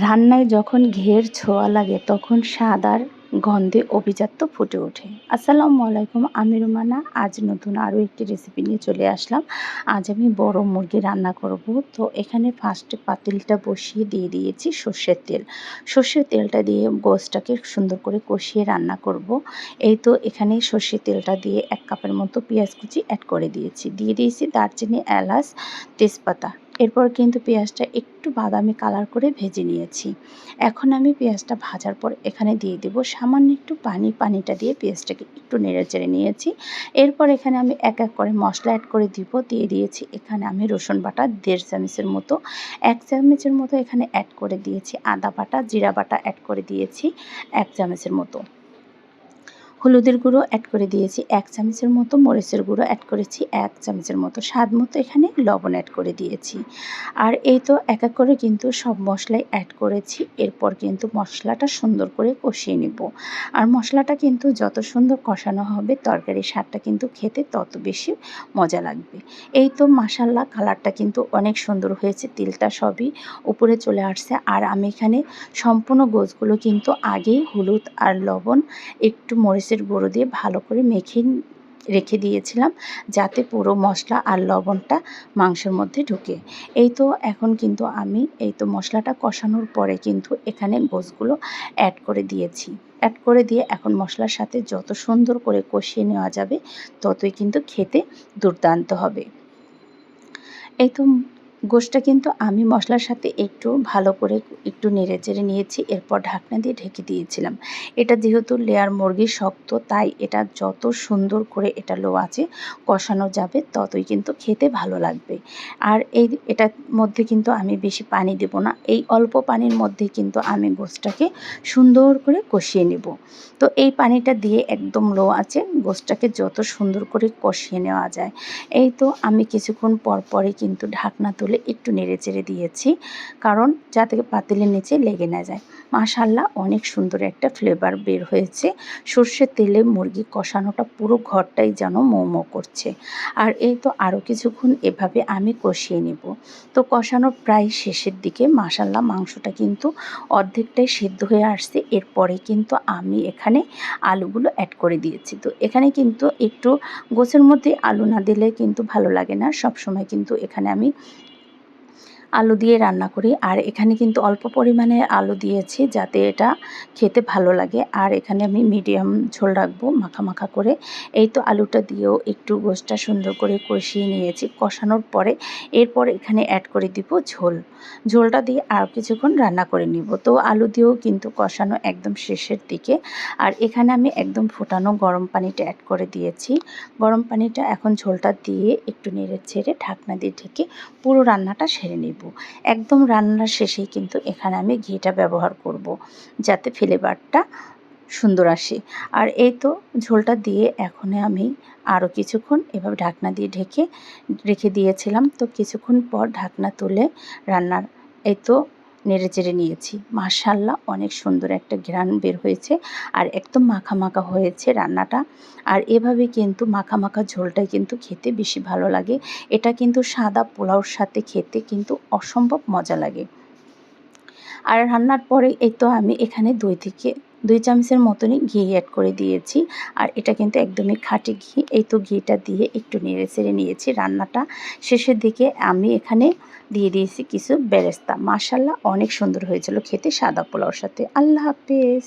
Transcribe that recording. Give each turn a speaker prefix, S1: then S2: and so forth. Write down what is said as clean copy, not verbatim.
S1: রান্নায় যখন ঘিয়ের ছোঁয়া লাগে তখন স্বাদ আর গন্ধে অভিজাত্য ফুটে ওঠে। আসসালামু আলাইকুম, আমি রুমানা। আজ নতুন আরও একটি রেসিপি নিয়ে চলে আসলাম। আজ আমি বড় মুরগি রান্না করব। তো এখানে ফার্স্টে পাতিলটা বসিয়ে দিয়ে দিয়েছি সর্ষের তেল। সর্ষের তেলটা দিয়ে গোশটাকে সুন্দর করে কষিয়ে রান্না করব। এই তো এখানে সর্ষের তেলটা দিয়ে 1 কাপের মতো পেঁয়াজ কুচি অ্যাড করে দিয়েছি। দিয়ে দিয়েছি দারচিনি, এলাচ, তেজপাতা। এরপর কিন্তু পেঁয়াজটা একটু বাদামি কালার করে ভেজে নিয়েছি। এখন আমি পেঁয়াজটা ভাজার পর এখানে দিয়ে দেব সামান্য একটু পানি। পানিটা দিয়ে পেঁয়াজটাকে একটু নেড়েচেড়ে নিয়েছি। এরপর এখানে আমি এক এক করে মশলা অ্যাড করে দিব। দিয়ে দিয়েছি এখানে আমি রসুন বাটা 1.5 চামচের মতো, 1 চামচের মতো এখানে অ্যাড করে দিয়েছি আদা বাটা, জিরা বাটা অ্যাড করে দিয়েছি 1 চামচের মতো, হলুদের গুঁড়ো অ্যাড করে দিয়েছি 1 চামচের মতো, মরিচের গুঁড়ো অ্যাড করেছি 1 চামচের মতো, স্বাদ মতো এখানে লবণ অ্যাড করে দিয়েছি। আর এই তো এক এক করে কিন্তু সব মশলাই অ্যাড করেছি। এরপর কিন্তু মশলাটা সুন্দর করে কষিয়ে নেব। আর মশলাটা কিন্তু যত সুন্দর কষানো হবে তরকারির স্বাদটা কিন্তু খেতে তত বেশি মজা লাগবে। এই তো মাশাআল্লাহ, কালারটা কিন্তু অনেক সুন্দর হয়েছে, তেলটা সবই উপরে চলে আসছে। আর আমি এখানে সম্পূর্ণ গোশগুলো কিন্তু আগেই হলুদ আর লবণ, একটু মরিচের গুঁড়ো দিয়ে ভালো করে মেখে রেখে দিয়েছিলাম, যাতে পুরো মশলা আর লবণটা মাংসের মধ্যে ঢুকে। এই তো এখন কিন্তু আমি এই তো মশলাটা কষানোর পরে কিন্তু এখানে গোশগুলো অ্যাড করে দিয়েছি। অ্যাড করে দিয়ে এখন মশলার সাথে যত সুন্দর করে কষিয়ে নেওয়া যাবে ততই কিন্তু খেতে দুর্দান্ত হবে। এই তো গোশটা কিন্তু আমি মশলার সাথে একটু ভালো করে একটু নেড়েচেড়ে নিয়েছি। এরপর ঢাকনা দিয়ে ঢেকে দিয়েছিলাম। এটা যেহেতু লেয়ার মুরগি শক্ত, তাই এটা যত সুন্দর করে এটা লো আঁচে কষানো যাবে ততই কিন্তু খেতে ভালো লাগবে। আর এটার মধ্যে কিন্তু আমি বেশি পানি দেব না। এই অল্প পানির মধ্যেই কিন্তু আমি গোশটাকে সুন্দর করে কষিয়ে নেব। তো এই পানিটা দিয়ে একদম লো আঁচে গোশটাকে যত সুন্দর করে কষিয়ে নেওয়া যায়। এই তো আমি কিছুক্ষণ পর পরই কিন্তু ঢাকনা তুলে একটু নেড়েচেড়ে দিয়েছি, কারণ যাতে পাতিলের নিচে লেগে না যায়। মাশাআল্লাহ, অনেক সুন্দর একটা ফ্লেভার বের হয়েছে। সর্ষের তেলে মুরগি কষানোটা পুরো ঘরটাই যেন মৌ মৌ করছে। আর এই তো আরও কিছুক্ষণ এভাবে আমি কষিয়ে নেব। তো কষানো প্রায় শেষের দিকে। মাশাআল্লাহ, মাংসটা কিন্তু অর্ধেকটাই সিদ্ধ হয়ে আসছে। এরপরে কিন্তু আমি এখানে আলুগুলো অ্যাড করে দিয়েছি। তো এখানে কিন্তু একটু গোছের মধ্যে আলু না দিলে কিন্তু ভালো লাগে না। সব সময় কিন্তু এখানে আমি আলু দিয়ে রান্না করি। আর এখানে কিন্তু অল্প পরিমাণে আলু দিয়েছি যাতে এটা খেতে ভালো লাগে। আর এখানে আমি মিডিয়াম ঝোল রাখবো মাখা মাখা করে। এই তো আলুটা দিয়েও একটু গোশটা সুন্দর করে কষিয়ে নিয়েছি। কষানোর পরে এরপর এখানে অ্যাড করে দিব ঝোল। ঝোলটা দিয়ে আর কিছুক্ষণ রান্না করে নিব। তো আলু দিয়েও কিন্তু কষানো একদম শেষের দিকে। আর এখানে আমি একদম ফোটানো গরম পানিটা অ্যাড করে দিয়েছি। গরম পানিটা এখন ঝোলটা দিয়ে একটু নেড়ে ছেড়ে ঢাকনা দিয়ে ঢেকে পুরো রান্নাটা সেরে নেব। একদম রান্নার শেষেই কিন্তু এখানে আমি ঘিটা ব্যবহার করব, যাতে ফ্লেভারটা সুন্দর আসে। আর এই তো ঝোলটা দিয়ে এখন আমি আরও কিছুক্ষণ এভাবে ঢাকনা দিয়ে ঢেকে রেখে দিয়েছিলাম। তো কিছুক্ষণ পর ঢাকনা তুলে রান্নার এই তো নেড়েচেড়ে নিয়েছি। মাশাআল্লাহ, অনেক সুন্দর একটা ঘ্রাণ বের হয়েছে আর একদম মাখা মাখা হয়েছে রান্নাটা। আর এভাবে কিন্তু মাখা মাখা ঝোলটাই কিন্তু খেতে বেশি ভালো লাগে। এটা কিন্তু সাদা পোলাওর সাথে খেতে কিন্তু অসম্ভব মজা লাগে। আর রান্নার পরে এই তো আমি এখানে 2 চামচের মতনই ঘি অ্যাড করে দিয়েছি। আর এটা কিন্তু একদমই খাঁটি ঘি। এই তো ঘিটা দিয়ে একটু নেড়েচেড়ে নিয়েছি। রান্নাটা শেষের দিকে আমি এখানে দিয়ে দিয়েছি কিছু বেরেস্তা। মাশাআল্লাহ, অনেক সুন্দর হয়েছিল খেতে সাদা পোলাওর সাথে। আল্লাহ হাফেজ।